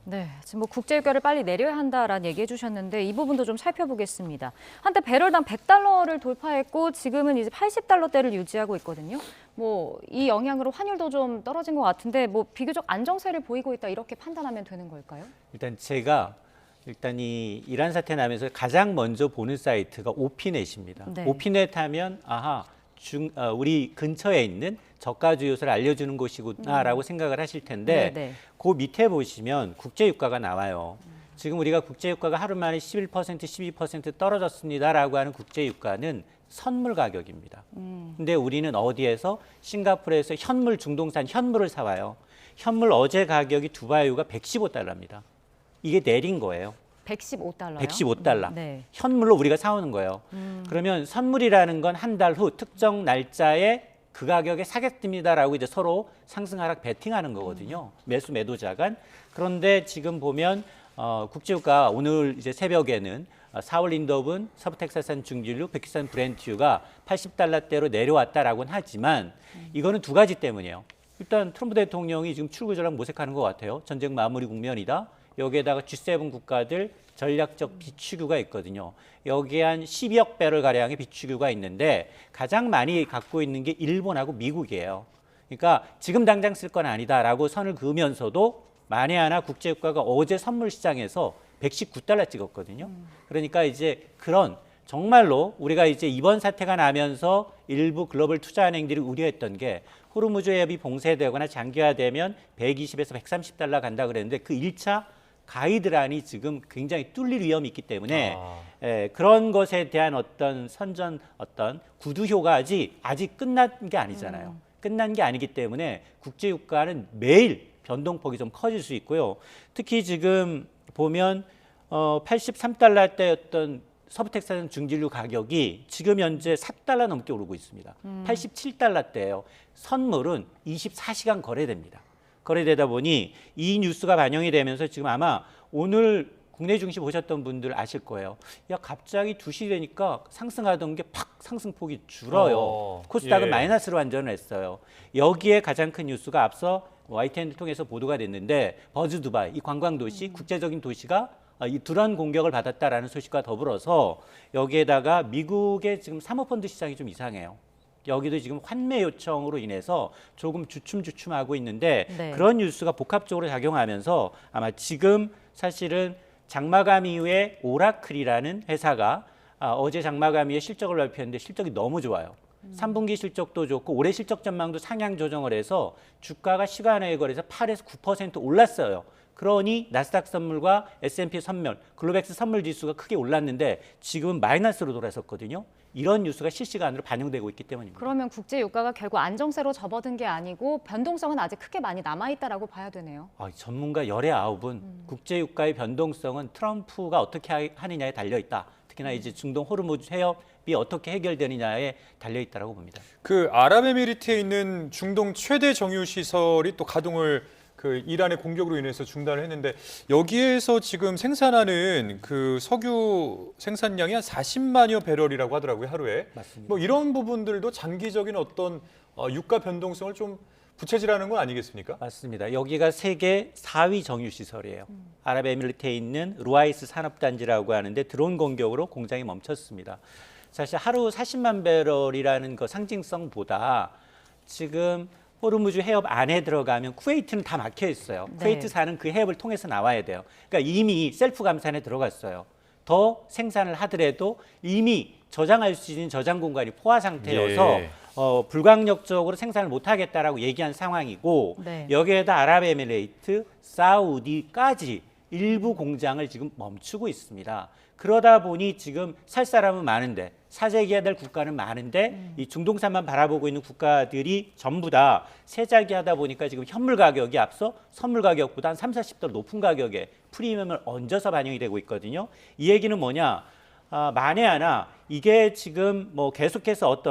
네, 지금 뭐 국제유가를 빨리 내려야 한다라는 얘기해 주셨는데 이 부분도 좀 살펴보겠습니다. 한때 배럴당 100달러를 돌파했고 지금은 이제 80달러대를 유지하고 있거든요. 뭐 이 영향으로 환율도 좀 떨어진 것 같은데 뭐 비교적 안정세를 보이고 있다 이렇게 판단하면 되는 걸까요? 일단 이 이란 사태 나면서 가장 먼저 보는 사이트가 오피넷입니다. 네. 오피넷 하면 우리 근처에 있는 저가 주요소를 알려주는 곳이구나라고 생각을 하실 텐데 네네. 그 밑에 보시면 국제유가가 나와요. 지금 우리가 국제유가가 하루 만에 11%, 12% 떨어졌습니다라고 하는 국제유가는 선물 가격입니다. 근데 우리는 어디에서 싱가포르에서 중동산 현물을 사와요. 현물 어제 가격이 두바이유가 115달러입니다. 이게 내린 거예요. 115달러요? 115달러. 네. 현물로 우리가 사오는 거예요. 그러면 선물이라는 건 한 달 후 특정 날짜에 그 가격에 사겠습니다라고 이제 서로 상승 하락 베팅하는 거거든요. 매수 매도자 간. 그런데 지금 보면 국제유가 오늘 이제 새벽에는 4월 인더분 서부텍사스산 중진류 백두산 브렌트유가 80달러대로 내려왔다라고는 하지만 이거는 두 가지 때문이에요. 일단 트럼프 대통령이 지금 출구 전략 모색하는 것 같아요. 전쟁 마무리 국면이다. 여기에다가 G7 국가들 전략적 비축유가 있거든요. 여기에 한 12억 배럴 가량의 비축유가 있는데 가장 많이 갖고 있는 게 일본하고 미국이에요. 그러니까 지금 당장 쓸 건 아니다라고 선을 그으면서도 만에 하나 국제유가가 어제 선물 시장에서 119달러 찍었거든요. 그러니까 이제 그런 정말로 우리가 이제 이번 사태가 나면서 일부 글로벌 투자은행들이 우려했던 게 호르무즈 해협이 봉쇄되거나 장기화되면 120에서 130달러 간다 그랬는데 그 1차 가이드라인이 지금 굉장히 뚫릴 위험이 있기 때문에 그런 것에 대한 어떤 구두효가 아직 끝난 게 아니잖아요. 끝난 게 아니기 때문에 국제유가는 매일 변동폭이 좀 커질 수 있고요. 특히 지금 보면 83달러대였던 서부텍사스 중진류 가격이 지금 현재 4달러 넘게 오르고 있습니다. 87달러대예요. 선물은 24시간 거래됩니다. 거래되다 보니 이 뉴스가 반영이 되면서 지금 아마 오늘 국내 증시 보셨던 분들 아실 거예요. 야, 갑자기 2시 되니까 상승하던 게 팍 상승폭이 줄어요. 코스닥은 마이너스로 완전을 했어요. 여기에 가장 큰 뉴스가 앞서 YTN을 통해서 보도가 됐는데 버즈 두바이, 이 관광도시, 국제적인 도시가 이 드론 공격을 받았다라는 소식과 더불어서 여기에다가 미국의 지금 사모펀드 시장이 좀 이상해요. 여기도 지금 환매 요청으로 인해서 조금 주춤주춤하고 있는데 네. 그런 뉴스가 복합적으로 작용하면서 아마 지금 사실은 장마감 이후에 오라클이라는 회사가 어제 장마감 이후에 실적을 발표했는데 실적이 너무 좋아요. 3분기 실적도 좋고 올해 실적 전망도 상향 조정을 해서 주가가 시간외 거래에서 8에서 9% 올랐어요. 그러니 나스닥 선물과 S&P 선물, 글로백스 선물 지수가 크게 올랐는데 지금은 마이너스로 돌아섰거든요. 이런 뉴스가 실시간으로 반영되고 있기 때문입니다. 그러면 국제유가가 결국 안정세로 접어든 게 아니고 변동성은 아직 크게 많이 남아있다라고 봐야 되네요. 전문가 열의 아홉은 국제유가의 변동성은 트럼프가 어떻게 하느냐에 달려있다. 특히나 이제 중동 호르무즈 해협이 어떻게 해결되느냐에 달려있다고 봅니다. 그 아랍에미리트에 있는 중동 최대 정유 시설이 또 가동을 이란의 공격으로 인해서 중단을 했는데 여기에서 지금 생산하는 그 석유 생산량이 한 40만여 배럴이라고 하더라고요, 하루에. 맞습니다. 뭐 이런 부분들도 장기적인 어떤 유가 변동성을 좀 부채질하는 건 아니겠습니까? 맞습니다. 여기가 세계 4위 정유 시설이에요. 아랍에미리트에 있는 루아이스 산업단지라고 하는데 드론 공격으로 공장이 멈췄습니다. 사실 하루 40만 배럴이라는 그 상징성보다 지금 호르무즈 해협 안에 들어가면 쿠웨이트는 다 막혀 있어요. 네. 쿠웨이트사는 그 해협을 통해서 나와야 돼요. 그러니까 이미 셀프 감산에 들어갔어요. 더 생산을 하더라도 이미 저장할 수 있는 저장 공간이 포화 상태여서 불강력적으로 생산을 못하겠다라고 얘기한 상황이고 네. 여기에다 아랍에미레이트, 사우디까지 일부 공장을 지금 멈추고 있습니다. 그러다 보니 지금 살 사람은 많은데 사재기해야 될 국가는 많은데 이 중동산만 바라보고 있는 국가들이 전부 다 세자기하다 보니까 지금 현물 가격이 앞서 선물 가격보다 한 30~40% 높은 가격에 프리미엄을 얹어서 반영이 되고 있거든요. 이 얘기는 뭐냐? 만에 하나 이게 지금 뭐 계속해서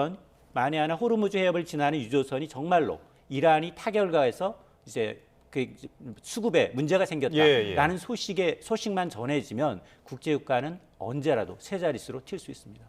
만에 하나 호르무즈 해협을 지나는 유조선이 정말로 이란이 타결 가해서 이제 그 수급에 문제가 생겼다라는 예. 소식만 전해지면 국제유가는 언제라도 세 자릿수로 튈 수 있습니다.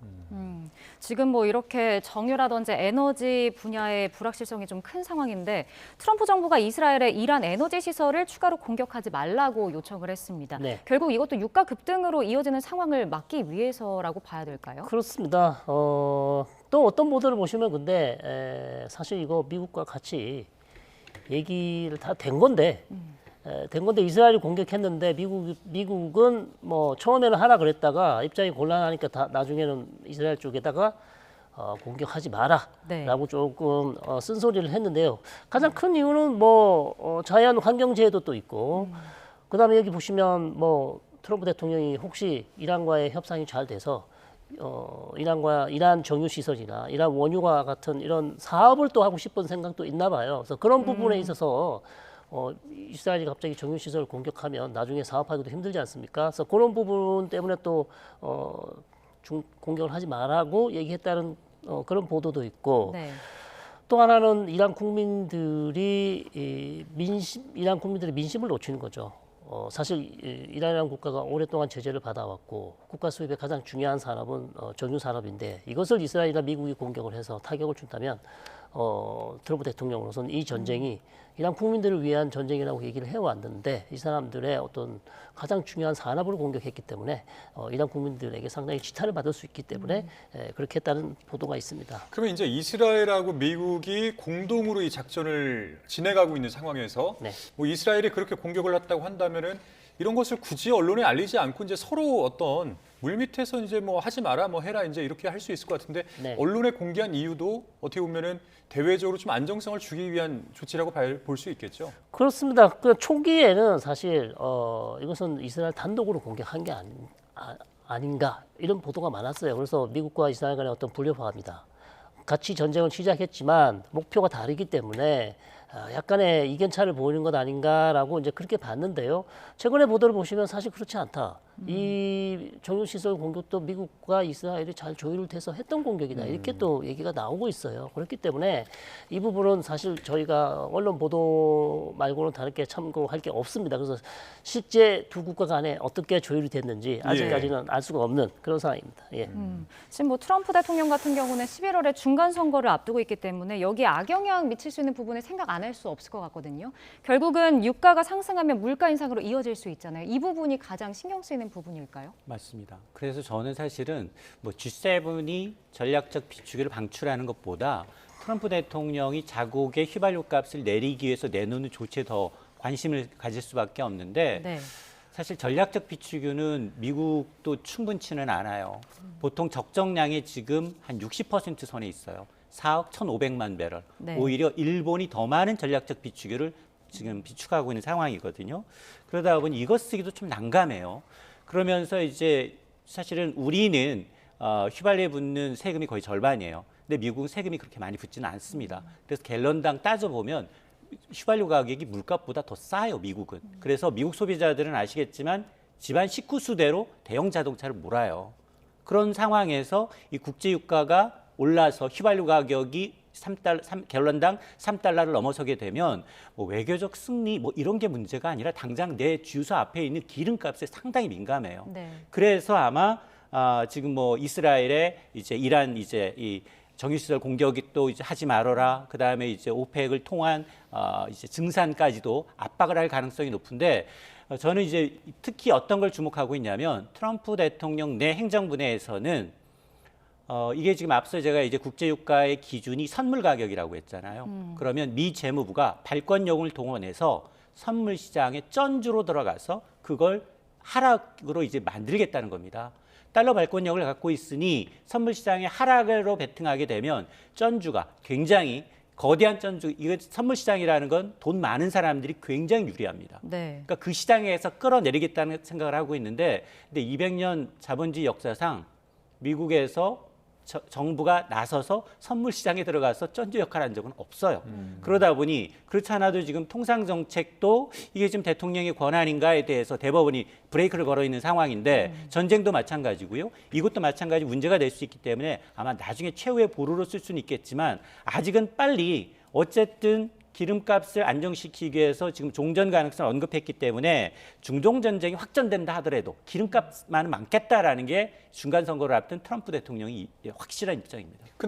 지금 뭐 이렇게 정유라든지 에너지 분야의 불확실성이 좀 큰 상황인데 트럼프 정부가 이스라엘의 이란 에너지 시설을 추가로 공격하지 말라고 요청을 했습니다. 네. 결국 이것도 유가 급등으로 이어지는 상황을 막기 위해서라고 봐야 될까요? 그렇습니다. 또 어떤 보도를 보시면 근데 사실 이거 미국과 같이 얘기를 다 된 건데 이스라엘이 공격했는데 미국은 뭐 처음에는 하라 그랬다가 입장이 곤란하니까 나중에는 이스라엘 쪽에다가 공격하지 마라라고 네. 조금 쓴소리를 했는데요. 가장 큰 이유는 뭐 자연 환경재해도 또 있고 그다음에 여기 보시면 뭐 트럼프 대통령이 혹시 이란과의 협상이 잘 돼서 이란 정유 시설이나 이란 원유와 같은 이런 사업을 또 하고 싶은 생각도 있나 봐요. 그래서 그런 부분에 있어서 이스라엘이 갑자기 정유 시설을 공격하면 나중에 사업하기도 힘들지 않습니까? 그래서 그런 부분 때문에 또 공격을 하지 말라고 얘기했다는 그런 보도도 있고 네. 또 하나는 이란 국민들이 민심을 놓치는 거죠. 사실 이란이라는 국가가 오랫동안 제재를 받아왔고 국가 수입의 가장 중요한 산업은 정유 산업인데 이것을 이스라엘이나 미국이 공격을 해서 타격을 준다면 트럼프 대통령으로서는 이 전쟁이 이란 국민들을 위한 전쟁이라고 얘기를 해왔는데 이 사람들의 어떤 가장 중요한 산업을 공격했기 때문에 이란 국민들에게 상당히 지탄을 받을 수 있기 때문에 그렇게 했다는 보도가 있습니다. 그러면 이제 이스라엘하고 미국이 공동으로 이 작전을 진행하고 있는 상황에서 네. 뭐 이스라엘이 그렇게 공격을 했다고 한다면은 이런 것을 굳이 언론에 알리지 않고 이제 서로 어떤 물밑에서 이제 뭐 하지 마라, 뭐 해라 이제 이렇게 할 수 있을 것 같은데 네. 언론에 공개한 이유도 어떻게 보면은 대외적으로 좀 안정성을 주기 위한 조치라고 볼 수 있겠죠. 그렇습니다. 그 초기에는 사실 이것은 이스라엘 단독으로 공격한 게 아닌가 이런 보도가 많았어요. 그래서 미국과 이스라엘 간의 어떤 불협화음이다. 같이 전쟁을 시작했지만 목표가 다르기 때문에 약간의 이견차를 보이는 것 아닌가라고 이제 그렇게 봤는데요. 최근의 보도를 보시면 사실 그렇지 않다. 이 정유시설 공격도 미국과 이스라엘이 잘 조율을 돼서 했던 공격이다. 이렇게 또 얘기가 나오고 있어요. 그렇기 때문에 이 부분은 사실 저희가 언론 보도 말고는 다르게 참고할 게 없습니다. 그래서 실제 두 국가 간에 어떻게 조율이 됐는지 아직까지는 알 수가 없는 그런 상황입니다. 예. 지금 뭐 트럼프 대통령 같은 경우는 11월에 중간 선거를 앞두고 있기 때문에 여기에 악영향 미칠 수 있는 부분에 생각 안 할 수 없을 것 같거든요. 결국은 유가가 상승하면 물가 인상으로 이어질 수 있잖아요. 이 부분이 가장 신경 쓰이는 부분일까요? 맞습니다. 그래서 저는 사실은 뭐 G7이 전략적 비축유를 방출하는 것보다 트럼프 대통령이 자국의 휘발유 값을 내리기 위해서 내놓는 조치에 더 관심을 가질 수밖에 없는데 네. 사실 전략적 비축유는 미국도 충분치는 않아요. 보통 적정량이 지금 한 60% 선에 있어요. 4억 1,500만 배럴. 네. 오히려 일본이 더 많은 전략적 비축유를 지금 비축하고 있는 상황이거든요. 그러다 보니 이것 쓰기도 좀 난감해요. 그러면서 이제 사실은 우리는 휘발유에 붙는 세금이 거의 절반이에요. 근데 미국은 세금이 그렇게 많이 붙지는 않습니다. 그래서 갤런당 따져보면 휘발유 가격이 물가보다 더 싸요, 미국은. 그래서 미국 소비자들은 아시겠지만 집안 식구 수대로 대형 자동차를 몰아요. 그런 상황에서 이 국제유가가 올라서 휘발유 가격이 갤런당 3달러를 넘어서게 되면 뭐 외교적 승리 뭐 이런 게 문제가 아니라 당장 내 주유소 앞에 있는 기름값에 상당히 민감해요. 네. 그래서 아마 지금 뭐 이스라엘의 이제 이란 이제 이 정유시설 공격이 또 이제 하지 말아라. 그다음에 이제 오펙을 통한 이제 증산까지도 압박을 할 가능성이 높은데 저는 이제 특히 어떤 걸 주목하고 있냐면 트럼프 대통령 내 행정부 내에서는 이게 지금 앞서 제가 이제 국제유가의 기준이 선물 가격이라고 했잖아요. 그러면 미 재무부가 발권력을 동원해서 선물 시장에 쩐주로 들어가서 그걸 하락으로 이제 만들겠다는 겁니다. 달러 발권력을 갖고 있으니 선물 시장에 하락으로 베팅하게 되면 쩐주가 굉장히 거대한 쩐주, 이거 선물 시장이라는 건 돈 많은 사람들이 굉장히 유리합니다. 네. 그러니까 그 시장에서 끌어내리겠다는 생각을 하고 있는데, 근데 200년 자본주의 역사상 미국에서 정부가 나서서 선물 시장에 들어가서 쩐주 역할을 한 적은 없어요. 그러다 보니 그렇지 않아도 지금 통상 정책도 이게 지금 대통령의 권한인가에 대해서 대법원이 브레이크를 걸어 있는 상황인데 전쟁도 마찬가지고요. 이것도 마찬가지 문제가 될 수 있기 때문에 아마 나중에 최후의 보루로 쓸 수는 있겠지만 아직은 빨리 어쨌든 기름값을 안정시키기 위해서 지금 종전 가능성을 언급했기 때문에 중동 전쟁이 확전된다 하더라도 기름값만은 많겠다라는 게 중간 선거를 앞둔 트럼프 대통령이 확실한 입장입니다.